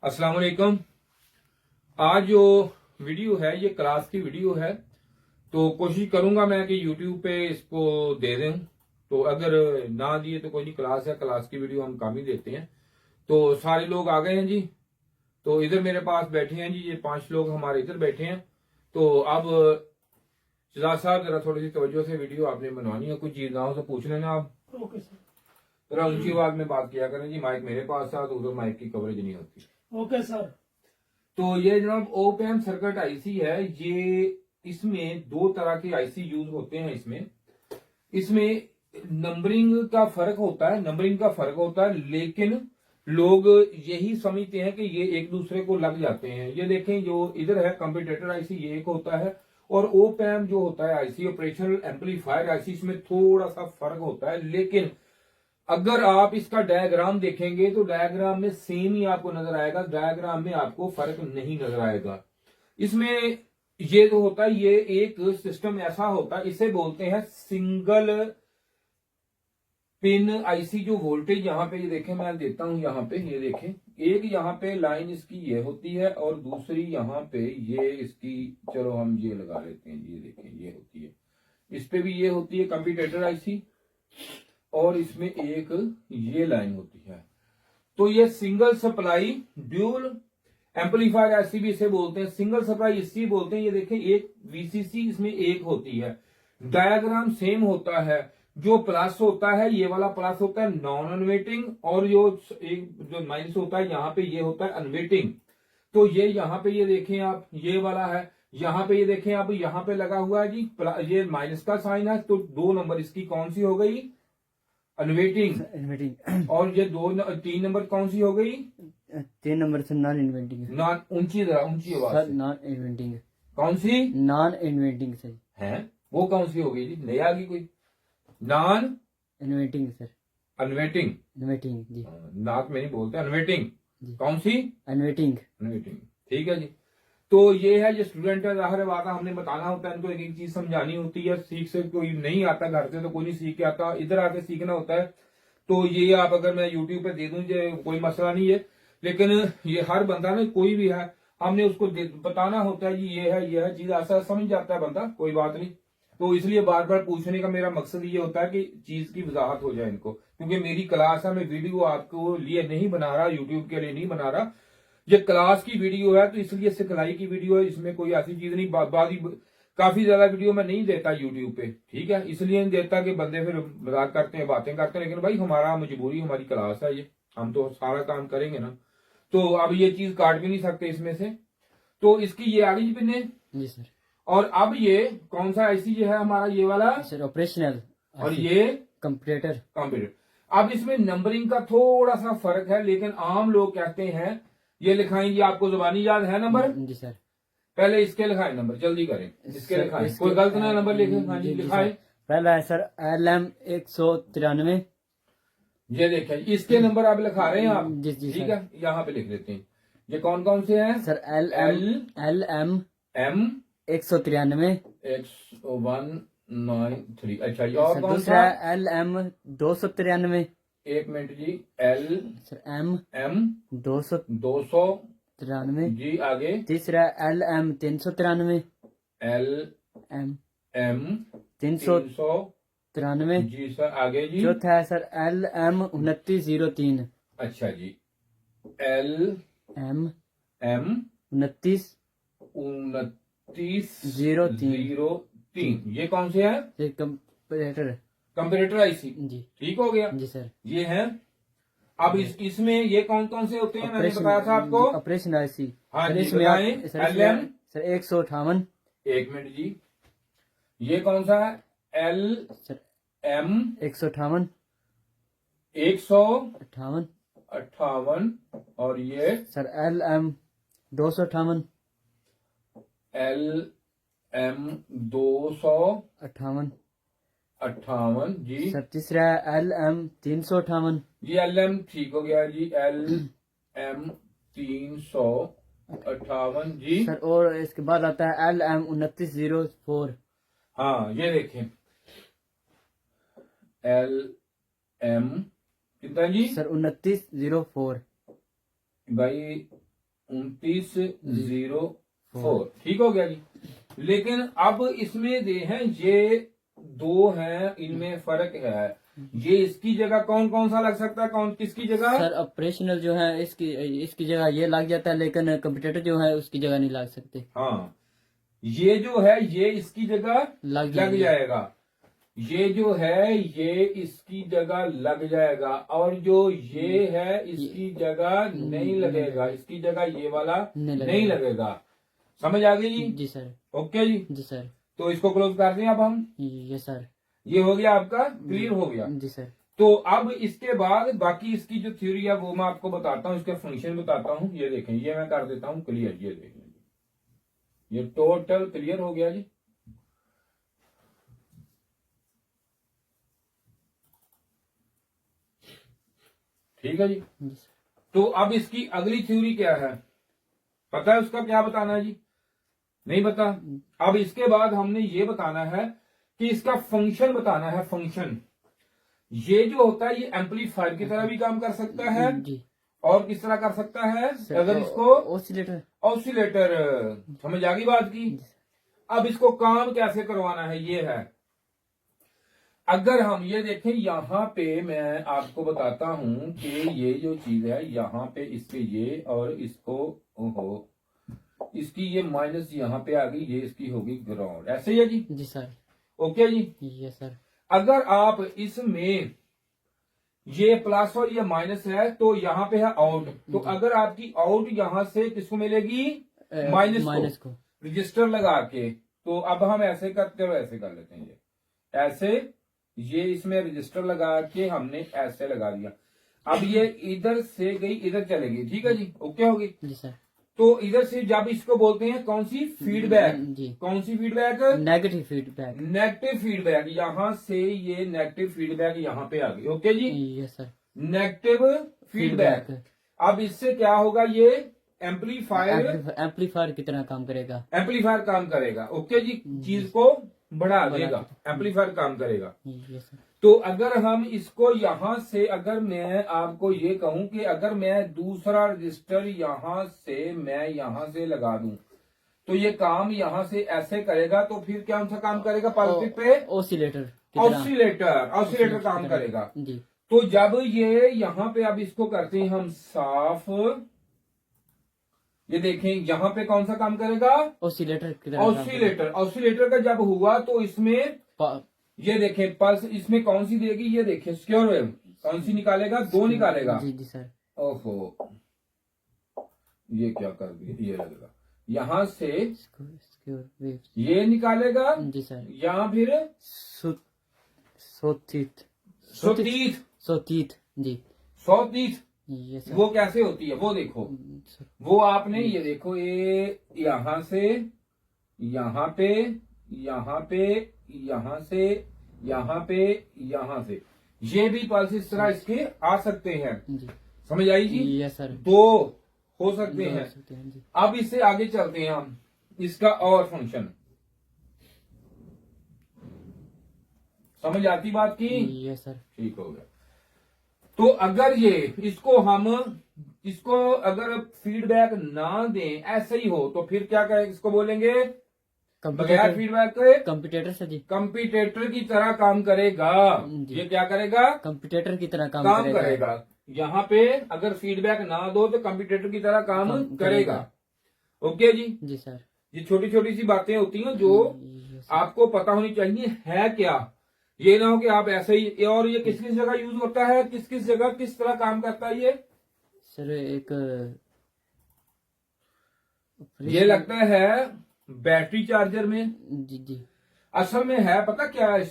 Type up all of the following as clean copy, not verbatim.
अस्सलाम वालेकुम। आज जो वीडियो है ये क्लास की वीडियो है, तो कोशिश करूंगा मैं कि यूट्यूब पे इसको दे दें। तो अगर ना दिए तो कोई नहीं, क्लास है, क्लास की वीडियो हम काम ही देते हैं। तो सारे लोग आ गए हैं जी। तो इधर मेरे पास बैठे हैं जी, ये 5 लोग हमारे इधर बैठे हैं। तो अब शहजाद साहब जरा थोड़ी सी तवज्जो से वीडियो आपने बनवानी है, कुछ चीज ना हो तो पूछ लेना आप। Okay sir. जरा ऊंची आवाज में बात किया करें जी, माइक मेरे पास है तो उधर माइक की कवरेज नहीं होती। Okay sir. तो ये जनाब ओपन सर्किट आईसी है ये। इसमें 2 तरह के आईसी यूज होते हैं। इसमें नंबरिंग का फर्क होता है, लेकिन लोग यही समझते हैं कि ये एक दूसरे को लग जाते हैं। ये देखें, जो इधर है कंप्यूटर आईसी ये एक होता है, और ओपैम जो होता है आईसी, ऑपरेशनल एम्पलीफायर आईसी, इसमें थोड़ा सा फर्क होता है। लेकिन अगर आप इसका डायग्राम देखेंगे तो डायग्राम में सेम ही आपको नजर आएगा, डायग्राम में आपको फर्क नहीं नजर आएगा। इसमें ये जो होता है, ये एक सिस्टम ऐसा होता है, इसे बोलते हैं सिंगल पिन आईसी। जो वोल्टेज यहाँ पे ये देखें, मैं देता हूं यहाँ पे, ये देखें, एक यहाँ पे लाइन इसकी ये होती है और दूसरी यहाँ पे ये इसकी, चलो हम ये लगा लेते हैं, ये देखें ये होती है, इस पे भी ये होती है कंप्यूटर आईसी, और इसमें एक ये लाइन होती है। तो ये सिंगल सप्लाई ड्यूल एम्पलीफायर ऐसी भी इसे बोलते हैं, सिंगल सप्लाई इसलिए बोलते हैं। ये देखें, एक वीसीसी इसमें एक होती है, डायग्राम सेम होता है। जो प्लस होता है, ये वाला प्लस होता है नॉन अनवेटिंग, और जो माइनस होता है यहाँ पे ये होता है अनवेटिंग। तो ये यहाँ पे ये देखें आप, ये वाला है, यहाँ पे ये देखें आप, यहाँ पे लगा हुआ है जी, ये माइनस का साइन है, तो 2 नंबर इसकी कौन सी हो गई? इन्वेटिंग। और ये 3 नंबर कौन सी हो गई? 3 नंबर से नॉन इन्वेंटिंग। नॉन, ऊंची आवाज से। Non inventing. कौन सी? Non inverting sir. है वो कौन सी हो गई जी? नई आ गई कोई? Non inverting sir. अनवेटिंग। इन्वेंटिंग जी। नाक में नहीं बोलते, अनवेटिंग। कौन सी? इन्वेंटिंग। अनवेटिंग, ठीक है जी। तो ये है, ये स्टूडेंट है, जाहिर बात है हमने बताना होता है इनको, एक एक चीज समझानी होती है। सीख से कोई नहीं आता, घर से तो कोई नहीं सीख के आता, इधर आके सीखना होता है। तो ये आप अगर मैं यूट्यूब पे दे दूं, कोई मसला नहीं है, लेकिन ये हर बंदा ना, कोई भी है, हमने उसको बताना होता है जी, ये है चीज, ऐसा समझ जाता है बंदा, कोई बात नहीं। तो इसलिए बार बार पूछने का मेरा मकसद ये होता है कि चीज की वजाहत हो जाए इनको, क्योंकि मेरी क्लास है, मैं वीडियो आपको लिए नहीं बना रहा, यूट्यूब के लिए नहीं बना रहा, ये क्लास की वीडियो है, तो इसलिए सिखलाई की वीडियो है, इसमें कोई ऐसी चीज नहीं। काफी ज्यादा वीडियो मैं नहीं देता यूट्यूब पे, ठीक है, इसलिए नहीं देता कि बंदे फिर मजाक करते हैं, बातें करते हैं, लेकिन भाई हमारा मजबूरी, हमारी क्लास है ये, हम तो सारा काम करेंगे ना। तो अब ये चीज काट भी नहीं सकते इसमें से। तो इसकी ये आ गई पिने जी सर। और अब ये कौन सा आईसी जो है हमारा, ये वाला सर ऑपरेशनल, और ये कंप्यूटर। अब इसमें नंबरिंग का थोड़ा सा फर्क है, लेकिन आम लोग कहते हैं, ये लिखाएंगे, आपको जुबानी याद है नंबर? जी सर। पहले इसके लिखाएं नंबर, जल्दी करें, इसके लिखाएं, कोई गलत ना नंबर लिखे। हाँ जी, लिखाएं। पहला है सर LM 193। ये देखें, इसके नंबर आप लिखा रहे हैं आप? जी ठीक है, यहाँ पे लिख लेते हैं। ये कौन कौन से हैं सर? LM M 193। 193। अच्छा, ये और कौन दूसरा सा? LM 293। एक मिनट जी, L सर M M 293 जी, आगे तीसरा LM 393। L M M 393 जी सर, आगे जी। चौथा है सर LM 2903। अच्छा जी, L M M 2903। ये कौन से है? ये कंप्यूटर आईसी। जी। ठीक हो गया जी सर। ये है। अब इसमें ये कौन कौन से होते हैं, मैंने बताया था आपको? Operation IC. हाँ सर जी, इसमें बताएं। LM sir 158। एक मिनट जी, ये कौन सा है? L sir M 158। 158। और ये सर LM 258। L M 258 जी। सर तीसरा LM 358। जी LM ठीक हो गया जी, LM 358 जी। सर और इसके बाद आता है LM 2904। हाँ, ये देखें, LM कितना जी? सर 2904। भाई 2904 ठीक हो गया जी। लेकिन अब इसमें दे हैं ये दो हैं, इनमें फर्क है। ये इसकी जगह कौन कौन सा लग सकता है, कौन किसकी जगह? सर ऑपरेशनल जो है इसकी जगह ये लग जाता है, लेकिन कंप्यूटर जो है उसकी जगह नहीं लग सकते। हाँ, ये जो है ये इसकी जगह लग लग जाएगा। ये जो है ये इसकी जगह लग जाएगा, और जो ये है इसकी जगह नहीं लगेगा, इसकी जगह ये वाला नहीं लगेगा। समझ आ गई जी? जी सर। ओके जी। जी सर। तो इसको क्लोज कर दें अब हम। ये सर। ये हो गया आपका, क्लियर हो गया। जी सर। तो अब इसके बाद बाकी इसकी जो थ्योरी है वो मैं आपको बताता हूँ, इसके फंक्शन बताता हूँ। ये देखें, ये मैं कर देता हूँ क्लियर। ये देखें, ये टोटल क्लियर हो गया जी। ठीक है जी। जी सर। तो अब इसकी अगली थ्योरी क्या है, पता है उसका क्या बताना है जी? नहीं बता। अब इसके बाद हमने ये बताना है कि इसका फंक्शन बताना है। फंक्शन ये जो होता है ये एम्पलीफायर की तरह भी काम कर सकता है, जी। और किस तरह कर सकता है? अगर इसको ऑसिलेटर। ऑसिलेटर, समझ आ गई बात की? अब इसको काम कैसे करवाना है ये है। अगर हम ये देखें, यहां पे मैं आपको बताता हूं कि ये जो चीज है यहां पे इसके ये, और इसको ओहो इसकी ये माइनस यहां पे आ गई, ये इसकी होगी ग्राउंड। ऐसे ही है जी? जी सर। ओके जी। ये सर। अगर आप इसमें ये प्लस और ये माइनस है तो यहाँ पे है आउट, तो अगर आपकी आउट यहां से किसको मिलेगी? माइनस को। रजिस्टर लगा के, तो अब हम ऐसे करते हुए ऐसे कर लेते हैं। ये ऐसे, ये इसमें रजिस्टर लगा के हमने ऐसे लगा दिया। अब ये इधर से गई इधर चलेगी, ठीक है जी? ओके होगी जी सर। तो इधर से जब इसको बोलते हैं कौन सी? फीडबैक। जी। कौन सी feedback? Negative feedback. Negative feedback. यहां से ये नेगेटिव फीडबैक यहां पे आ गई। ओके जी। Yes sir. Negative feedback. अब इससे क्या होगा? ये एम्पलीफायर की तरह काम करेगा। एम्पलीफायर काम करेगा। ओके जी, चीज को बढ़ा देगा, एम्पलीफायर काम करेगा। Yes sir. तो अगर हम इसको यहां से, अगर मैं आपको ये कहूं कि अगर मैं दूसरा रजिस्टर यहां से मैं यहां से लगा दूं तो ये काम यहां से ऐसे करेगा, तो फिर कौन सा काम करेगा? पल्पिट पे ऑसिलेटर। ऑसिलेटर काम करेगा जी। तो जब ये यहां पे, अब इसको करते हैं हम साफ, ये देखें यहां पे कौन सा काम करेगा? ऑसिलेटर की तरह। ऑसिलेटर का जब हुआ तो इसमें ये देखें पल्स इसमें कौन सी देगी? ये देखें सिक्योर वेव कौन सी निकालेगा? दो निकालेगा। जी जी सर। ओहो, ये क्या कर दिया? ये लगेगा यहां से सिक्योर वेव ये निकालेगा जी सर। यहाँ फिर सोतीत जी। सौतीत ये सर। वो कैसे होती है वो देखो। वो आपने ये देखो, ये यहां से यहाँ पे, यहाँ पे, यहाँ से, यहाँ पे, यहाँ से, ये भी पल्स इस तरह इसके आ सकते हैं। जी। समझ आई जी? Yes sir. दो हो सकते हैं। जी। अब इससे आगे चलते हैं हम, इसका और फंक्शन समझ आती बात की? Yes sir. ठीक हो गया। तो अगर ये इसको अगर फीडबैक ना दें, ऐसे ही हो, तो फिर क्या करें? इसको बोलेंगे बगैर फीडबैक के कंप्यूटर से जी। कंप्यूटर की तरह काम करेगा। ये क्या करेगा? कंप्यूटर की तरह काम करेगा। यहाँ पे अगर फीडबैक ना दो तो कंप्यूटर की तरह काम करेगा। ओके जी? जी सर। ये छोटी छोटी सी बातें होती हैं जो आपको पता होनी चाहिए है क्या। ये ना हो कि आप ऐसे ही, और ये किस किस जगह यूज होता है, किस किस जगह किस तरह काम करता है ये सर? एक ये लगता है बैटरी चार्जर में। जी जी। असल में है पता क्या है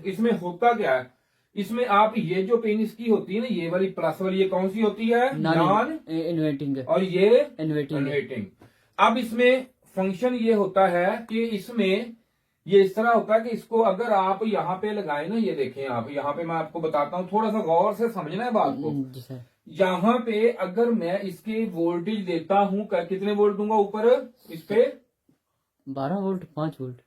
इसमें होता क्या है? इसमें आप ये जो पिन इसकी होती है ना, ये वाली प्लस वाली, ये कौन सी होती है? नॉन इन्वर्टिंग, और ये इन्वर्टिंग। अब इसमें फंक्शन ये होता है कि इसमें ये इस तरह होता है कि इसको अगर आप यहाँ पे लगाए ना, ये देखें आप यहाँ पे, मैं आपको बताता हूँ, थोड़ा सा गौर से समझना है बात को। जी सर। यहाँ पे अगर मैं इसके वोल्टेज देता हूँ, कितने वोल्ट दूंगा ऊपर इस पे? 12 वोल्ट, 5 वोल्ट,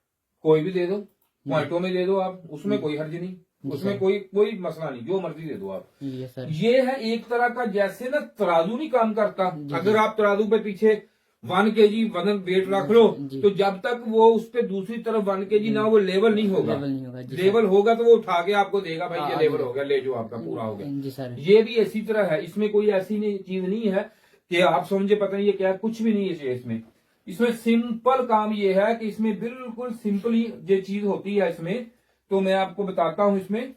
कोई भी दे दो, पॉइंटों में दे दो आप, उसमें कोई हर्ज नहीं। उसमें कोई कोई मसला नहीं, जो मर्जी दे दो आप। ये सर। ये है एक तरह का, जैसे ना तराजू नहीं काम करता, जी, अगर जी। आप तराजू पे पीछे 1 kg वजन वेट रख लो जी। तो जब तक वो उस पे दूसरी तरफ 1 kg ना, वो लेवल नहीं होगा। लेवल नहीं होगा। जी लेवल होगा तो वो उठा के आपको देगा, भाई ये हाँ, लेवल जी। हो गया, ले जो आपका पूरा हो गया। जी सर। ये भी इसी तरह है, इसमें कोई ऐसी नहीं चीज नहीं है कि आप समझे पता नहीं ये क्या है, कुछ भी नहीं है इसमें। इसमें सिंपल काम ये है कि इसमें बिल्कुल सिंपली ये चीज होती है इसमें। तो मैं आपको बताता हूं इसमें।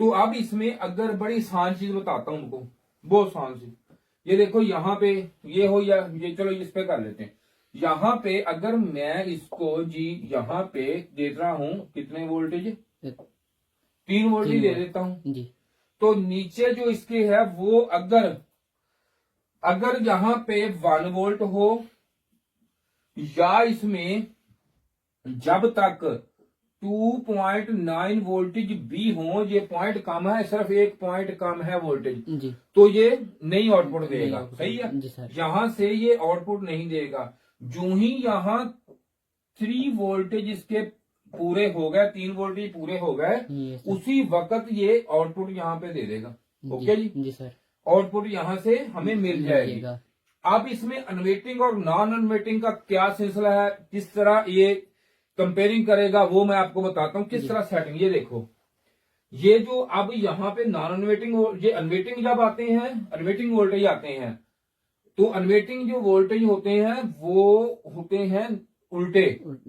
तो अब इसमें अगर बड़ी आसान चीज बताता हूं उनको, बहुत आसान सी। ये देखो यहाँ पे ये हो, या ये चलो इस पे कर लेते हैं। यहाँ पे अगर मैं इसको जी यहाँ पे दे रहा हूं कितने वोल्टेज, 3 वोल्टेज दे देता हूं। जी। तो नीचे जो इसके है वो अगर अगर यहाँ पे 1 वोल्ट हो, या इसमें जब तक 2.9 वोल्टेज भी हो, ये पॉइंट कम है, सिर्फ एक पॉइंट कम है वोल्टेज, जी। तो ये नहीं आउटपुट देगा। नहीं, सही है। जी सर। यहां से ये आउटपुट नहीं देगा। जो ही यहाँ 3 वोल्टेज इसके पूरे हो गए, 3 वोल्टेज पूरे हो गए, ये सर। उसी वक्त ये आउटपुट यहाँ पे दे देगा। ओके जी। जी सर। आउटपुट यहाँ से हमें मिल जाएगी। मिलेगा। अब इसमें अनवेटिंग और नॉन अनवेटिंग का क्या सिलसिला है, किस तरह ये कंपेयरिंग करेगा, वो मैं आपको बताता हूँ किस तरह सेटिंग। ये देखो, ये जो अब यहाँ पे नॉन अनवेटिंग, ये अनवेटिंग जब आते हैं, अनवेटिंग वोल्टेज आते हैं, तो अनवेटिंग जो वोल्टेज होते हैं वो होते हैं उल्टे,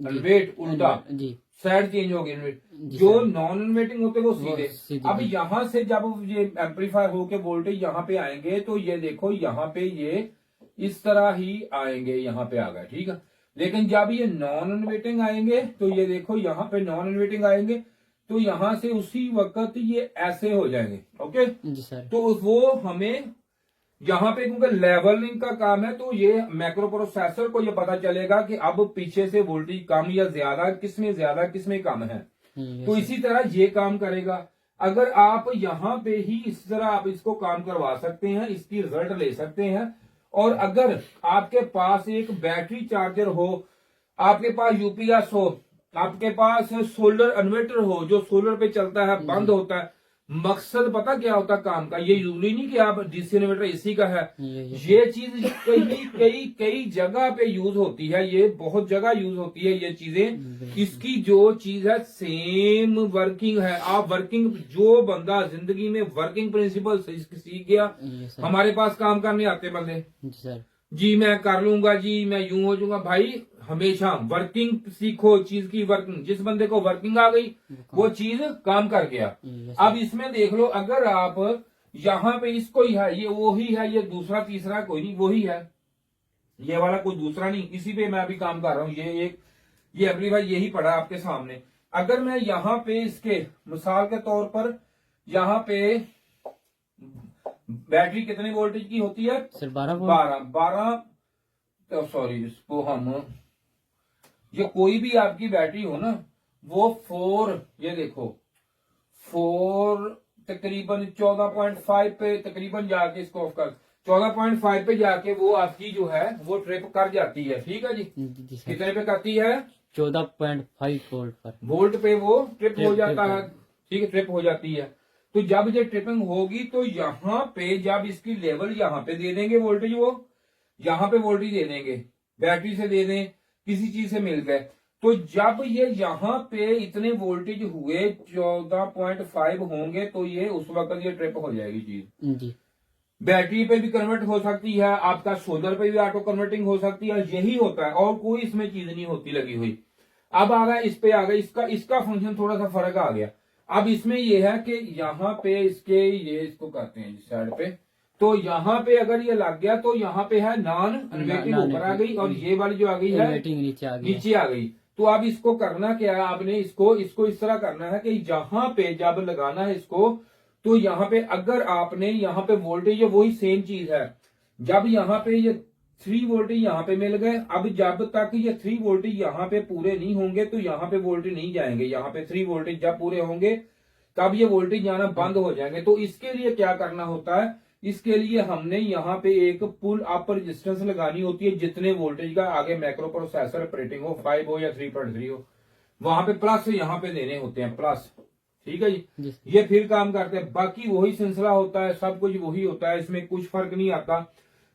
अनवेट उल्टा, जी। साइड चेंज हो गई। जी जो सर। नॉन इन्वेटिंग होते हैं वो सीधे। सीधे, अब जी। यहाँ से जब ये एम्पलीफाई होके वोल्टेज यहाँ पे आएंगे, तो ये देखो यहाँ पे ये इस तरह ही आएंगे, यहाँ पे आ गए, ठीक है। लेकिन जब ये नॉन इन्वेटिंग आएंगे, तो ये देखो यहाँ पे नॉन इन्वेटिंग आएंगे, तो यहाँ से उसी वक्त ये ऐसे हो जाएंगे। ओके जी सर। तो वो हमें यहाँ पे, क्योंकि लेवलिंग का काम है, तो ये माइक्रो प्रोसेसर को ये पता चलेगा कि अब पीछे से वोल्टेज कम या ज्यादा, किसमें कम है। तो इसी तरह ये काम करेगा। अगर आप यहाँ पे ही इस तरह आप इसको काम करवा सकते हैं, इसकी रिजल्ट ले सकते हैं। और अगर आपके पास एक बैटरी चार्जर हो, आपके पास यूपीएस हो, आपके पास सोलर इन्वर्टर हो, जो सोलर पे चलता है, बंद होता है, मकसद पता क्या होता है काम का, ये यूजली नहीं कि आप डीसी इन्वर्टर इसी का है। ये चीज कई जगह पे यूज होती है, ये बहुत जगह यूज होती है ये चीजें। इसकी जो चीज है सेम वर्किंग है। आप वर्किंग, जो बंदा जिंदगी में वर्किंग प्रिंसिपल सीख गया, हमारे पास काम करने आते बंदे, जी मैं कर लूंगा, जी मैं यूं हो जाऊंगा, भाई हमेशा वर्किंग सीखो, चीज की वर्किंग। जिस बंदे को वर्किंग आ गई वो चीज काम कर गया। अब इसमें देख लो, अगर आप यहाँ पे इसको ही है, ये वो ही है, ये दूसरा तीसरा कोई नहीं, वही है, ये वाला कोई दूसरा नहीं, इसी पे मैं अभी काम कर रहा हूँ। ये एम्पलीफायर यही पड़ा आपके सामने। अगर मैं यहाँ पे इसके मिसाल के तौर पर, यहाँ पे बैटरी कितने वोल्टेज की होती है सर? 12। तो सॉरी, इसको हम, ये कोई भी आपकी बैटरी हो ना, वो 4, ये देखो 4 तकरीबन 14.5 पे तकरीबन जाके, इसको ऑफ कर, 14.5 पे जाके वो आपकी जो है वो ट्रिप कर जाती है। ठीक है जी। कितने पे करती है? 14.5 वोल्ट पे वो ट्रिप हो जाता है। ठीक है, ट्रिप हो जाती है। तो जब ये ट्रिपिंग होगी, तो यहाँ पे जब इसकी लेवल यहाँ पे दे देंगे वोल्टेज, वो यहाँ पे वोल्टेज दे देंगे, बैटरी से दे दें, किसी चीज से मिल गए, तो जब ये यहाँ पे इतने वोल्टेज हुए 14.5 होंगे, तो ये उस वक्त ये ट्रिप हो जाएगी चीज जी। बैटरी पे भी कन्वर्ट हो सकती है, आपका सोलर पे भी ऑटो कन्वर्टिंग हो सकती है, यही होता है, और कोई इसमें चीज नहीं होती लगी हुई। अब आ गया, इस पे आ गया, इसका फंक्शन थोड़ा सा फर्क आ गया। अब इसमें यह है कि यहाँ पे इसके, ये इसको करते हैं साइड पे, तो यहाँ पे अगर ये लग गया, तो यहाँ पे है नॉन इन्वेटिंग ऊपर आ गई, और ये वाली जो आ गई है नीचे आ गई। तो अब इसको करना क्या है, आपने इसको इस तरह करना है कि यहाँ पे जब लगाना है इसको, तो यहाँ पे अगर आपने यहाँ पे वोल्टेज, वही सेम चीज है, जब यहाँ पे ये 3 वोल्टेज यहाँ पे मिल गए, अब जब तक ये 3 वोल्टेज यहाँ पे पूरे नहीं होंगे, तो यहाँ पे वोल्टेज नहीं जाएंगे। यहाँ पे 3 वोल्टेज जब पूरे होंगे, तब ये वोल्टेज जाना बंद हो जाएंगे। तो इसके लिए क्या करना होता है, इसके लिए हमने यहाँ पे एक पुल अप रेजिस्टेंस लगानी होती है, जितने वोल्टेज का आगे माइक्रो प्रोसेसर ऑपरेटिंग हो, 5 हो या 3.3 हो। वहां पे प्लस यहाँ पे देने होते हैं प्लस, ठीक है जी। जी ये फिर काम करते हैं, बाकी वही सिलसिला होता है, सब कुछ वही होता है, इसमें कुछ फर्क नहीं आता।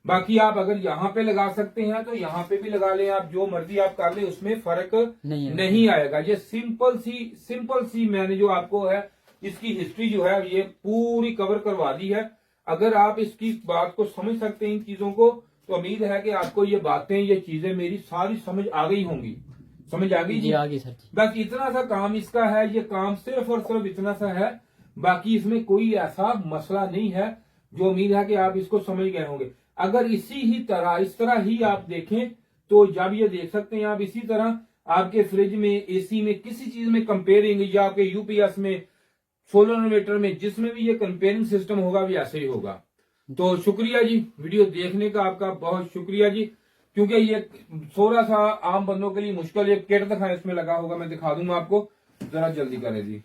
बाकी आप अगर यहाँ पे लगा सकते हैं तो यहाँ पे भी लगा लें, आप जो मर्जी आप कर लें, उसमें फर्क नहीं आएगा। ये सिंपल सी मैंने जो आपको है इसकी हिस्ट्री जो है ये पूरी कवर करवा दी है। अगर आप इसकी बात को समझ सकते हैं, इन चीजों को, तो उम्मीद है कि आपको ये बातें, ये चीजें मेरी सारी समझ आ गई होंगी। समझ आ गई जी? आ गई सर जी। बस इतना सा काम इसका है, ये काम सिर्फ और सिर्फ इतना सा है, बाकी इसमें कोई ऐसा मसला नहीं है। जो उम्मीद है कि आप इसको समझ गए होंगे। अगर इस तरह ही आप देखें तो जब ये देख सकते हैं आप, इसी तरह आपके फ्रिज में, एसी में, किसी चीज में कंपेयरिंग, या आपके यूपीएस में, सोलर इन्वर्टर में, जिसमें भी ये कंपेयरिंग सिस्टम होगा भी ऐसे ही होगा। तो शुक्रिया जी, वीडियो देखने का आपका बहुत शुक्रिया जी। क्योंकि ये थोड़ा सा आम बंदों के लिए मुश्किल, ये किट दिखाएं, इसमें लगा होगा, मैं दिखा दूंगा आपको, जरा जल्दी करें जी।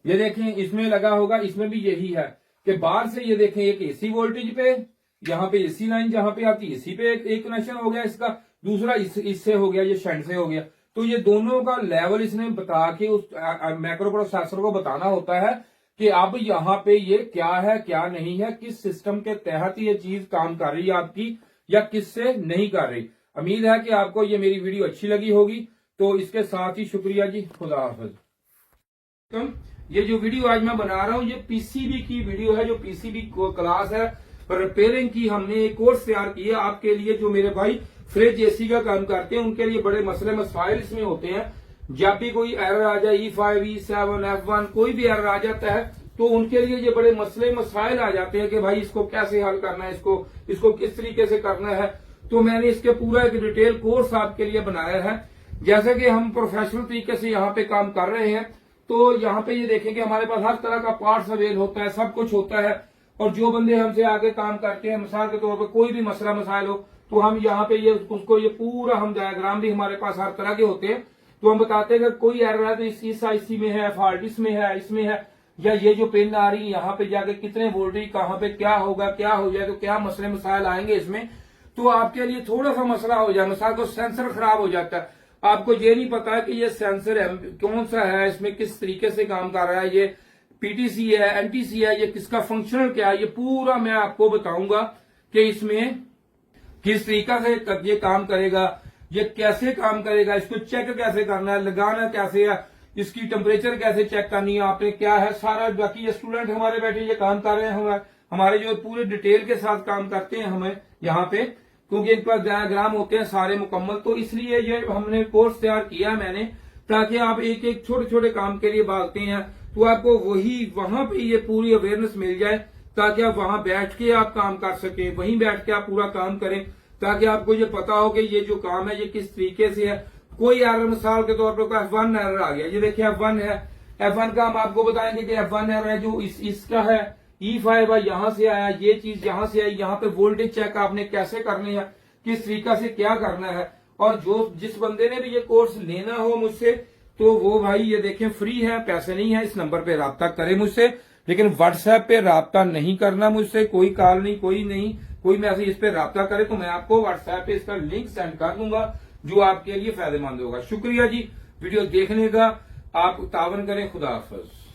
ये देखें इसमें लगा होगा, इसमें भी यही है कि बाहर से ये देखें एक एसी वोल्टेज पे, यहाँ पे एसी लाइन जहां पे आती है, एसी पे एक कनेक्शन हो गया इसका, दूसरा इससे हो गया, ये शंट से हो गया। तो ये दोनों का लेवल इसने बता के उस मैक्रो प्रोसेसर को बताना होता है कि अब यहाँ पे ये क्या है क्या नहीं है, किस सिस्टम के तहत ये चीज काम कर रही है आपकी, या किससे नहीं कर रही। उम्मीद है कि आपको ये मेरी वीडियो अच्छी लगी होगी। तो इसके साथ ही शुक्रिया जी, खुदा हाफिज। ये जो वीडियो आज मैं बना रहा हूँ, ये पीसीबी की वीडियो है, जो पीसीबी क्लास है, रिपेयरिंग की हमने एक कोर्स तैयार किया आपके लिए। जो मेरे भाई फ्रिज एसी का काम करते हैं, उनके लिए बड़े मसले मसाइल इसमें होते हैं। जब भी कोई एरर आ जाए, E5, E7, F1, कोई भी एरर आ जाता है, तो उनके लिए ये बड़े मसले मसाइल आ जाते हैं कि भाई इसको कैसे हल करना है, इसको किस तरीके से करना है। तो मैंने इसके पूरा एक डिटेल कोर्स आपके लिए बनाया है। जैसे कि हम प्रोफेशनल तरीके से यहाँ पे काम कर रहे हैं, तो यहाँ पे ये देखें कि हमारे पास हर तरह का पार्ट्स अवेल होता है, सब कुछ होता है। और जो बंदे हमसे आगे काम करते हैं, मिसाल के तौर पर कोई भी मसला मसाइल हो, तो हम यहाँ पे ये उसको ये पूरा हम डायग्राम भी हमारे पास हर तरह के होते हैं। तो हम बताते हैं कि कोई एरर है तो इस आईसी में है, फॉल्ट इसमें है, या ये जो पिन आ रही है यहाँ पे जाके कितने वोल्टेज, कहाँ पे क्या होगा, क्या हो जाए, तो क्या मसले मसाइल आएंगे इसमें। तो आपके लिए थोड़ा सा मसला हो जाए, मिसाल को सेंसर खराब हो जाता है, आपको ये नहीं पता है कि ये सेंसर कौन सा है, इसमें किस तरीके से काम कर रहा है, ये पीटीसी है, एनटीसी है, ये किसका फंक्शनल क्या है, ये पूरा मैं आपको बताऊंगा कि इसमें किस तरीका से ये काम करेगा, ये कैसे काम करेगा, इसको चेक कैसे करना है, लगाना कैसे है, इसकी टेम्परेचर कैसे चेक करनी है आपने, क्या है सारा। बाकी ये स्टूडेंट हमारे बैठे ये काम कर रहे हैं, हमारे जो पूरे डिटेल के साथ काम करते हैं हमें यहाँ पे, क्योंकि इनके पास डायग्राम होते हैं सारे मुकम्मल। तो इसलिए ये हमने कोर्स तैयार किया मैंने, ताकि आप एक एक छोटे छोटे काम के लिए भागते हैं तो आपको वहां पे ये पूरी अवेयरनेस मिल जाए, ताकि आप वहां बैठ के आप काम कर सकें, वहीं बैठ के आप पूरा काम करें, ताकि आपको ये पता हो कि ये जो काम है ये किस तरीके से है। कोई एरर मिसाल के तौर पर F1 एरर आ गया, ये देखिए F1 है, F1 का हम आपको बताएंगे कि F1 एरर है जो इसका है, E5 है, यहां से आया, ये चीज यहां से आई, यहाँ पे वोल्टेज चेक आपने कैसे करनी है, किस तरीका से क्या करना है। और जिस बंदे ने भी ये कोर्स लेना हो मुझसे, तो वो भाई ये देखें फ्री है, पैसे नहीं है, इस नंबर पे राब्ता करें मुझसे। लेकिन व्हाट्सएप पे राब्ता नहीं करना मुझसे, कोई कॉल नहीं, कोई मैसेज इस पे राब्ता करे तो मैं आपको व्हाट्सएप पे इसका लिंक सेंड कर दूंगा, जो आपके लिए फायदेमंद होगा। शुक्रिया जी वीडियो देखने का, आप तावन करें। खुदा हाफिज।